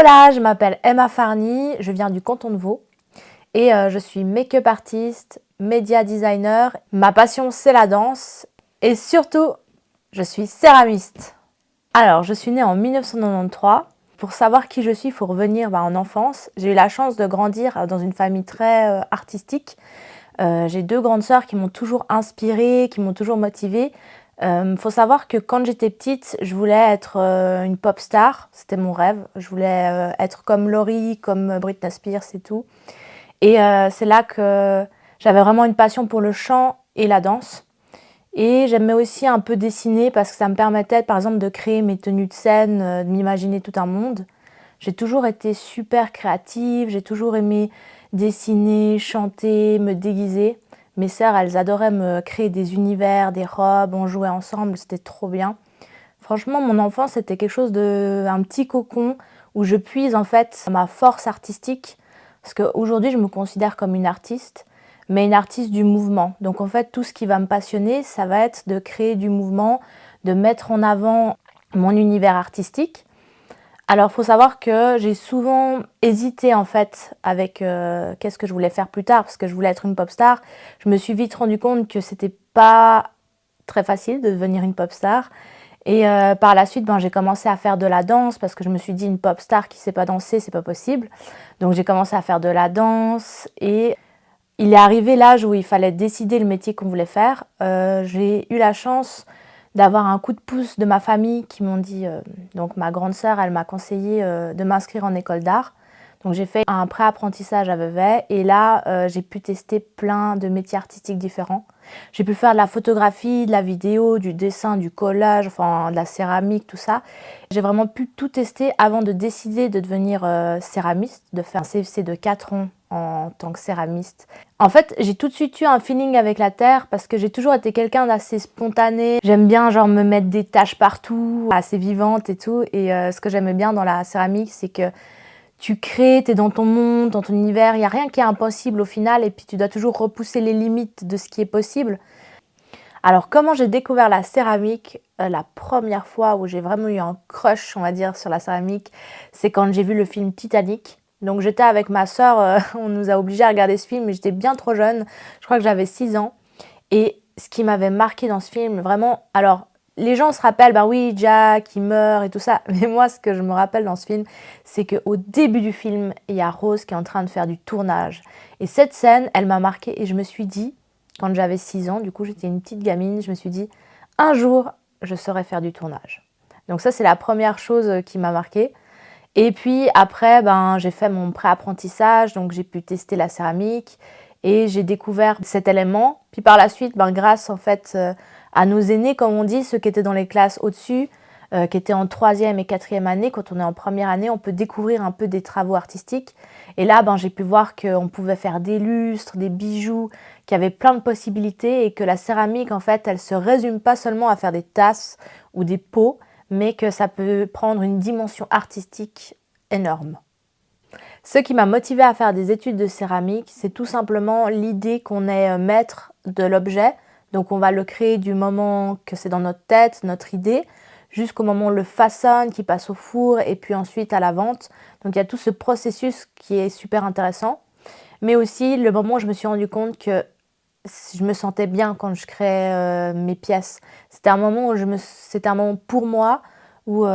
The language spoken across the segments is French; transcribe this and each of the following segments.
Hola, je m'appelle Emma Farny, je viens du canton de Vaud et je suis make-up artiste, média designer. Ma passion c'est la danse et surtout je suis céramiste. Alors je suis née en 1993. Pour savoir qui je suis, il faut revenir en enfance. J'ai eu la chance de grandir dans une famille très artistique. J'ai deux grandes sœurs qui m'ont toujours inspirée, qui m'ont toujours motivée. Faut savoir que quand j'étais petite, je voulais être une pop star, c'était mon rêve. Je voulais être comme Laurie, comme Britney Spears et tout. Et c'est là que j'avais vraiment une passion pour le chant et la danse. Et j'aimais aussi un peu dessiner parce que ça me permettait par exemple de créer mes tenues de scène, de m'imaginer tout un monde. J'ai toujours été super créative, j'ai toujours aimé dessiner, chanter, me déguiser. Mes sœurs, elles adoraient me créer des univers, des robes, on jouait ensemble, c'était trop bien. Franchement, mon enfance, c'était quelque chose un petit cocon où je puise en fait ma force artistique. Parce qu'aujourd'hui, je me considère comme une artiste, mais une artiste du mouvement. Donc en fait, tout ce qui va me passionner, ça va être de créer du mouvement, de mettre en avant mon univers artistique. Alors, il faut savoir que j'ai souvent hésité en fait avec qu'est-ce que je voulais faire plus tard, parce que je voulais être une pop star. Je me suis vite rendu compte que c'était pas très facile de devenir une pop star. Et par la suite, j'ai commencé à faire de la danse parce que je me suis dit une pop star qui sait pas danser, c'est pas possible. Donc j'ai commencé à faire de la danse et il est arrivé l'âge où il fallait décider le métier qu'on voulait faire. J'ai eu la chance d'avoir un coup de pouce de ma famille qui m'ont dit, donc ma grande sœur, elle m'a conseillé de m'inscrire en école d'art. Donc j'ai fait un pré-apprentissage à Vevey et là j'ai pu tester plein de métiers artistiques différents. J'ai pu faire de la photographie, de la vidéo, du dessin, du collage, enfin de la céramique, tout ça. J'ai vraiment pu tout tester avant de décider de devenir céramiste, de faire un CFC de 4 ans en tant que céramiste. En fait, j'ai tout de suite eu un feeling avec la terre parce que j'ai toujours été quelqu'un d'assez spontané. J'aime bien me mettre des taches partout, assez vivante et tout. Et ce que j'aimais bien dans la céramique, c'est que tu crées, tu es dans ton monde, dans ton univers, il n'y a rien qui est impossible au final et puis tu dois toujours repousser les limites de ce qui est possible. Alors comment j'ai découvert la céramique? La première fois où j'ai vraiment eu un crush, on va dire, sur la céramique, c'est quand j'ai vu le film Titanic. Donc j'étais avec ma sœur, on nous a obligés à regarder ce film, mais j'étais bien trop jeune, je crois que j'avais 6 ans. Et ce qui m'avait marqué dans ce film, vraiment, alors les gens se rappellent, oui, Jack, il meurt et tout ça. Mais moi, ce que je me rappelle dans ce film, c'est qu'au début du film, il y a Rose qui est en train de faire du tournage. Et cette scène, elle m'a marquée et je me suis dit, quand j'avais 6 ans, du coup j'étais une petite gamine, je me suis dit, un jour, je saurai faire du tournage. Donc ça, c'est la première chose qui m'a marquée. Et puis après, j'ai fait mon pré-apprentissage, donc j'ai pu tester la céramique et j'ai découvert cet élément. Puis par la suite, grâce en fait à nos aînés, comme on dit, ceux qui étaient dans les classes au-dessus, qui étaient en 3e et 4e année, quand on est en première année, on peut découvrir un peu des travaux artistiques. Et là, j'ai pu voir qu'on pouvait faire des lustres, des bijoux, qu'il y avait plein de possibilités et que la céramique, en fait, elle se résume pas seulement à faire des tasses ou des pots, mais que ça peut prendre une dimension artistique énorme. Ce qui m'a motivée à faire des études de céramique, c'est tout simplement l'idée qu'on est maître de l'objet. Donc on va le créer du moment que c'est dans notre tête, notre idée, jusqu'au moment où on le façonne, qui passe au four et puis ensuite à la vente. Donc il y a tout ce processus qui est super intéressant. Mais aussi le moment où je me suis rendu compte que je me sentais bien quand je créais mes pièces. C'était un moment c'était un moment pour moi où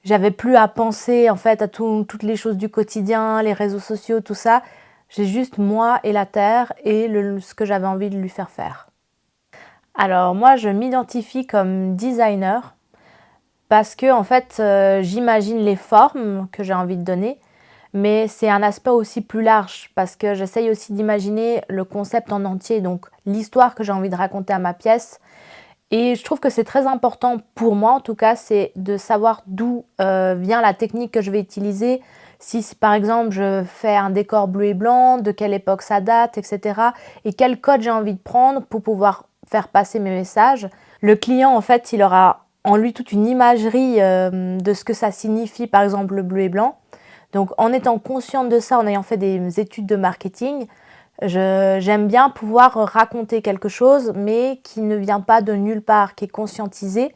j'avais plus à penser en fait à toutes les choses du quotidien, les réseaux sociaux, tout ça. J'ai juste moi et la terre et ce que j'avais envie de lui faire faire. Alors moi, je m'identifie comme designer parce que en fait, j'imagine les formes que j'ai envie de donner, mais c'est un aspect aussi plus large parce que j'essaye aussi d'imaginer le concept en entier, donc l'histoire que j'ai envie de raconter à ma pièce. Et je trouve que c'est très important pour moi, en tout cas, c'est de savoir d'où vient la technique que je vais utiliser. Si par exemple je fais un décor bleu et blanc, de quelle époque ça date, etc. Et quel code j'ai envie de prendre pour pouvoir faire passer mes messages. Le client, en fait, il aura en lui toute une imagerie de ce que ça signifie, par exemple le bleu et blanc. Donc en étant consciente de ça, en ayant fait des études de marketing, j'aime bien pouvoir raconter quelque chose, mais qui ne vient pas de nulle part, qui est conscientisé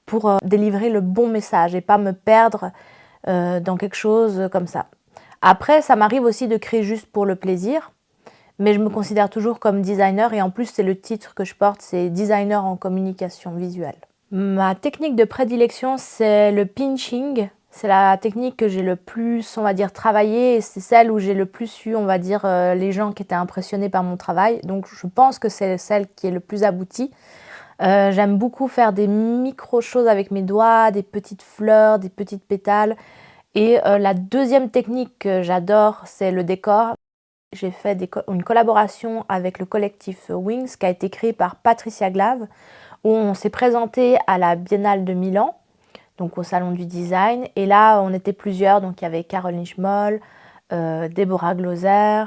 pour délivrer le bon message et pas me perdre dans quelque chose comme ça. Après, ça m'arrive aussi de créer juste pour le plaisir, mais je me considère toujours comme designer et en plus, c'est le titre que je porte, c'est designer en communication visuelle. Ma technique de prédilection, c'est le pinching. C'est la technique que j'ai le plus, on va dire, travaillée et c'est celle où j'ai le plus eu, on va dire, les gens qui étaient impressionnés par mon travail. Donc, je pense que c'est celle qui est le plus aboutie. J'aime beaucoup faire des micro-choses avec mes doigts, des petites fleurs, des petites pétales. Et la deuxième technique que j'adore, c'est le décor. J'ai fait une collaboration avec le collectif Wings qui a été créé par Patricia Glave, où on s'est présenté à la Biennale de Milan, donc au Salon du Design. Et là, on était plusieurs, donc il y avait Caroline Schmoll, Deborah Glauser,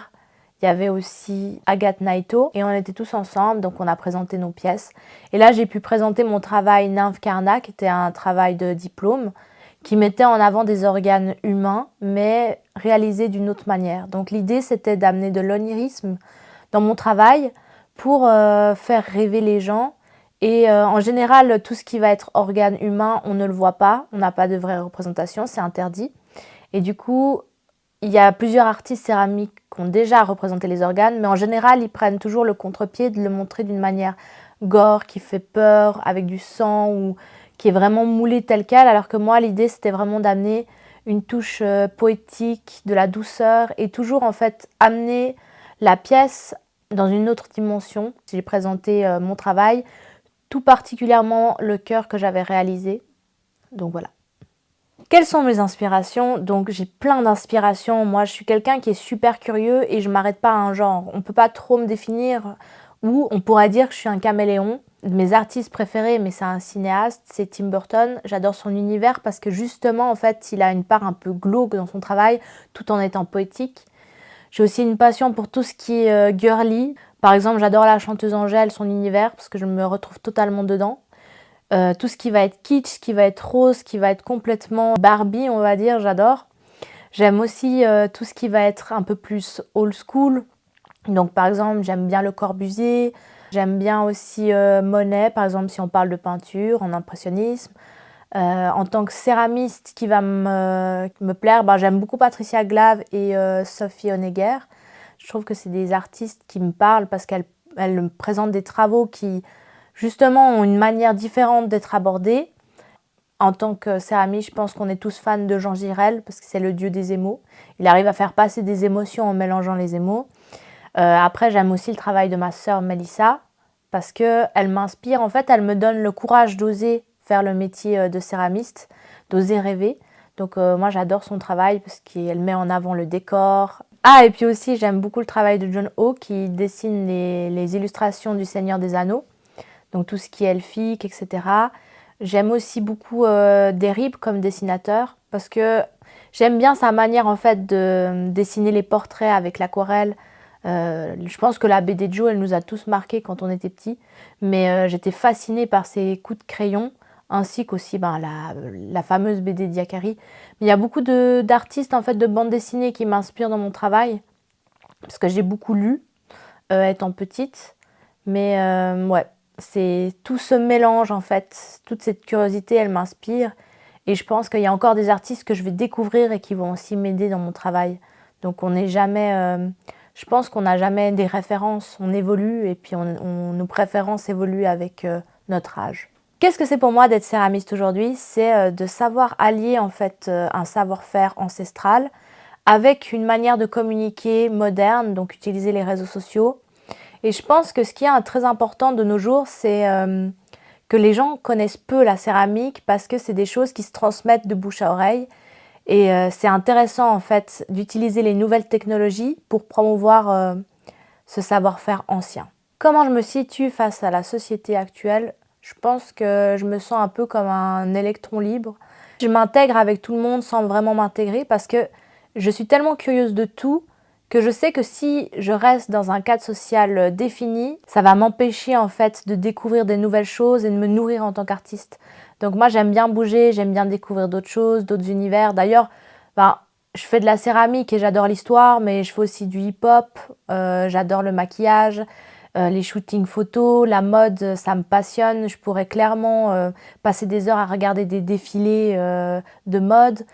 il y avait aussi Agathe Naito, et on était tous ensemble, donc on a présenté nos pièces. Et là, j'ai pu présenter mon travail Nymphe Karna, qui était un travail de diplôme, qui mettait en avant des organes humains, mais réalisés d'une autre manière. Donc l'idée, c'était d'amener de l'onirisme dans mon travail pour faire rêver les gens. Et en général, tout ce qui va être organe humain, on ne le voit pas, on n'a pas de vraie représentation, c'est interdit. Et du coup, il y a plusieurs artistes céramiques qui ont déjà représenté les organes, mais en général, ils prennent toujours le contre-pied de le montrer d'une manière gore, qui fait peur, avec du sang, ou qui est vraiment moulé tel quel, alors que moi, l'idée, c'était vraiment d'amener une touche poétique, de la douceur, et toujours, en fait, amener la pièce dans une autre dimension. J'ai présenté mon travail, tout particulièrement le cœur que j'avais réalisé. Donc voilà. Quelles sont mes inspirations? Donc j'ai plein d'inspirations. Moi, je suis quelqu'un qui est super curieux et je m'arrête pas à un genre. On peut pas trop me définir, ou on pourrait dire que je suis un caméléon. Mes artistes préférés, mais c'est un cinéaste, c'est Tim Burton. J'adore son univers parce que justement, en fait, il a une part un peu glauque dans son travail, tout en étant poétique. J'ai aussi une passion pour tout ce qui est girly. Par exemple, j'adore la chanteuse Angèle, son univers, parce que je me retrouve totalement dedans. Tout ce qui va être kitsch, ce qui va être rose, ce qui va être complètement Barbie, on va dire, j'adore. J'aime aussi tout ce qui va être un peu plus old school. Donc par exemple, j'aime bien Le Corbusier, j'aime bien aussi Monet, par exemple, si on parle de peinture, en impressionnisme. En tant que céramiste qui va me plaire, ben, j'aime beaucoup Patricia Glave et Sophie Honegger. Je trouve que c'est des artistes qui me parlent parce qu'elles me présentent des travaux qui justement ont une manière différente d'être abordés. En tant que céramiste, je pense qu'on est tous fans de Jean Girel parce que c'est le dieu des émaux. Il arrive à faire passer des émotions en mélangeant les émaux. Après, j'aime aussi le travail de ma sœur Mélissa parce qu'elle m'inspire. En fait, elle me donne le courage d'oser faire le métier de céramiste, d'oser rêver. Donc moi, j'adore son travail parce qu'elle met en avant le décor. Ah, et puis aussi, j'aime beaucoup le travail de John Ho qui dessine les illustrations du Seigneur des Anneaux. Donc tout ce qui est elfique, etc. J'aime aussi beaucoup Derib comme dessinateur parce que j'aime bien sa manière en fait de dessiner les portraits avec l'aquarelle. Je pense que la BD de Joe, elle nous a tous marqués quand on était petits, mais j'étais fascinée par ses coups de crayon ainsi qu'aussi ben, la fameuse BD d'Yakari. Mais il y a beaucoup d'artistes en fait de bande dessinée qui m'inspirent dans mon travail parce que j'ai beaucoup lu étant petite, mais ouais. C'est tout ce mélange en fait, toute cette curiosité, elle m'inspire et je pense qu'il y a encore des artistes que je vais découvrir et qui vont aussi m'aider dans mon travail. Donc on n'est jamais, je pense qu'on n'a jamais des références, on évolue et puis nos préférences évoluent avec notre âge. Qu'est-ce que c'est pour moi d'être céramiste aujourd'hui? C'est de savoir allier en fait un savoir-faire ancestral avec une manière de communiquer moderne, donc utiliser les réseaux sociaux. Et je pense que ce qui est très important de nos jours, c'est que les gens connaissent peu la céramique parce que c'est des choses qui se transmettent de bouche à oreille. Et c'est intéressant en fait d'utiliser les nouvelles technologies pour promouvoir ce savoir-faire ancien. Comment je me situe face à la société actuelle? Je pense que je me sens un peu comme un électron libre. Je m'intègre avec tout le monde sans vraiment m'intégrer parce que je suis tellement curieuse de tout que je sais que si je reste dans un cadre social défini, ça va m'empêcher en fait de découvrir des nouvelles choses et de me nourrir en tant qu'artiste. Donc moi j'aime bien bouger, j'aime bien découvrir d'autres choses, d'autres univers. D'ailleurs, ben, je fais de la céramique et j'adore l'histoire, mais je fais aussi du hip-hop, j'adore le maquillage, les shootings photos, la mode, ça me passionne. Je pourrais clairement passer des heures à regarder des défilés de mode.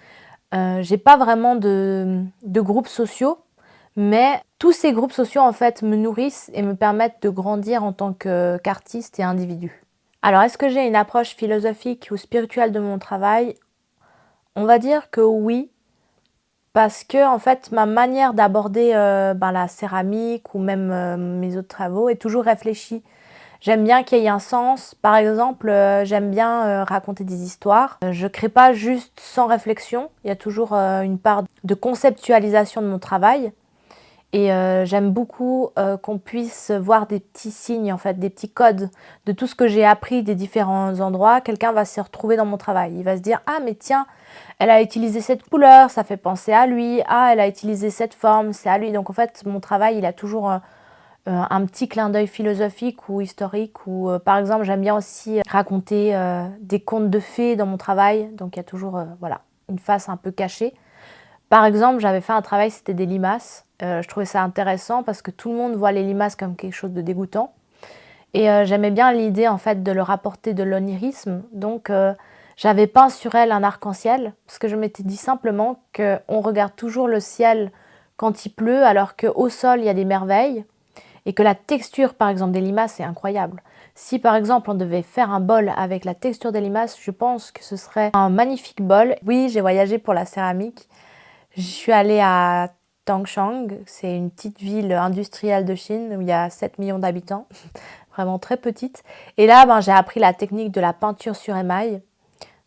J'ai pas vraiment de groupes sociaux, mais tous ces groupes sociaux en fait me nourrissent et me permettent de grandir en tant qu'artiste et individu. Alors, est-ce que j'ai une approche philosophique ou spirituelle de mon travail? On va dire que oui, parce que en fait, ma manière d'aborder la céramique ou même mes autres travaux est toujours réfléchie. J'aime bien qu'il y ait un sens. Par exemple, j'aime bien raconter des histoires. Je crée pas juste sans réflexion. Il y a toujours une part de conceptualisation de mon travail. Et j'aime beaucoup qu'on puisse voir des petits signes, en fait, des petits codes de tout ce que j'ai appris des différents endroits. Quelqu'un va se retrouver dans mon travail. Il va se dire: ah mais tiens, elle a utilisé cette couleur, ça fait penser à lui. Ah, elle a utilisé cette forme, c'est à lui. Donc en fait, mon travail, il a toujours un petit clin d'œil philosophique ou historique. Ou par exemple, j'aime bien aussi raconter des contes de fées dans mon travail. Donc il y a toujours voilà, une face un peu cachée. Par exemple, j'avais fait un travail, c'était des limaces. Je trouvais ça intéressant parce que tout le monde voit les limaces comme quelque chose de dégoûtant. Et j'aimais bien l'idée en fait de leur apporter de l'onirisme. Donc j'avais peint sur elle un arc-en-ciel parce que je m'étais dit simplement qu'on regarde toujours le ciel quand il pleut alors qu'au sol il y a des merveilles et que la texture par exemple des limaces est incroyable. Si par exemple on devait faire un bol avec la texture des limaces, je pense que ce serait un magnifique bol. Oui, j'ai voyagé pour la céramique. Je suis allée à Tangshan, c'est une petite ville industrielle de Chine où il y a 7 millions d'habitants, vraiment très petite. Et là, j'ai appris la technique de la peinture sur émail.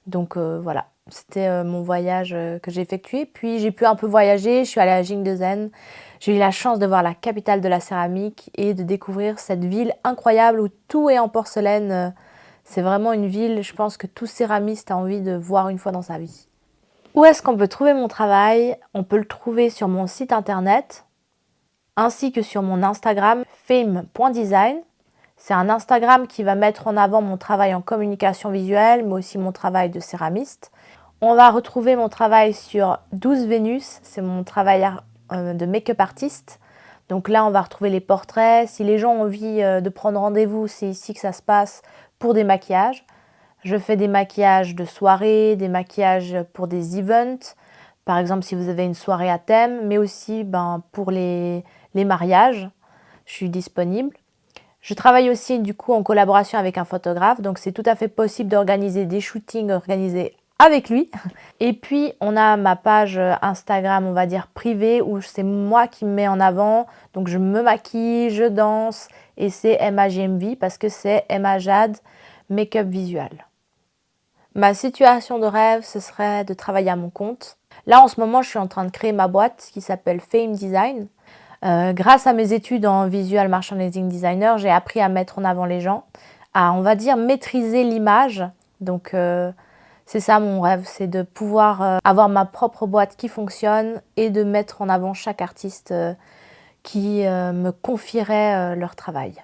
Donc voilà, c'était mon voyage que j'ai effectué. Puis j'ai pu un peu voyager, je suis allée à Jingdezhen. J'ai eu la chance de voir la capitale de la céramique et de découvrir cette ville incroyable où tout est en porcelaine. C'est vraiment une ville, je pense que tout céramiste a envie de voir une fois dans sa vie. Où est-ce qu'on peut trouver mon travail? On peut le trouver sur mon site internet ainsi que sur mon Instagram fame.design. C'est un Instagram qui va mettre en avant mon travail en communication visuelle, mais aussi mon travail de céramiste. On va retrouver mon travail sur 12 Vénus, c'est mon travail de make-up artiste. Donc là, on va retrouver les portraits. Si les gens ont envie de prendre rendez-vous, c'est ici que ça se passe pour des maquillages. Je fais des maquillages de soirée, des maquillages pour des events. Par exemple, si vous avez une soirée à thème, mais aussi pour les mariages, je suis disponible. Je travaille aussi du coup en collaboration avec un photographe, donc c'est tout à fait possible d'organiser des shootings organisés avec lui. Et puis on a ma page Instagram, on va dire privée, où c'est moi qui me mets en avant. Donc je me maquille, je danse, et c'est MAGMV parce que c'est Emma Jade Make-up Visual. Ma situation de rêve, ce serait de travailler à mon compte. Là, en ce moment, je suis en train de créer ma boîte qui s'appelle Fame Design. Grâce à mes études en Visual Merchandising Designer, j'ai appris à mettre en avant les gens, à, on va dire, maîtriser l'image. Donc, c'est ça mon rêve, c'est de pouvoir avoir ma propre boîte qui fonctionne et de mettre en avant chaque artiste qui me confierait leur travail.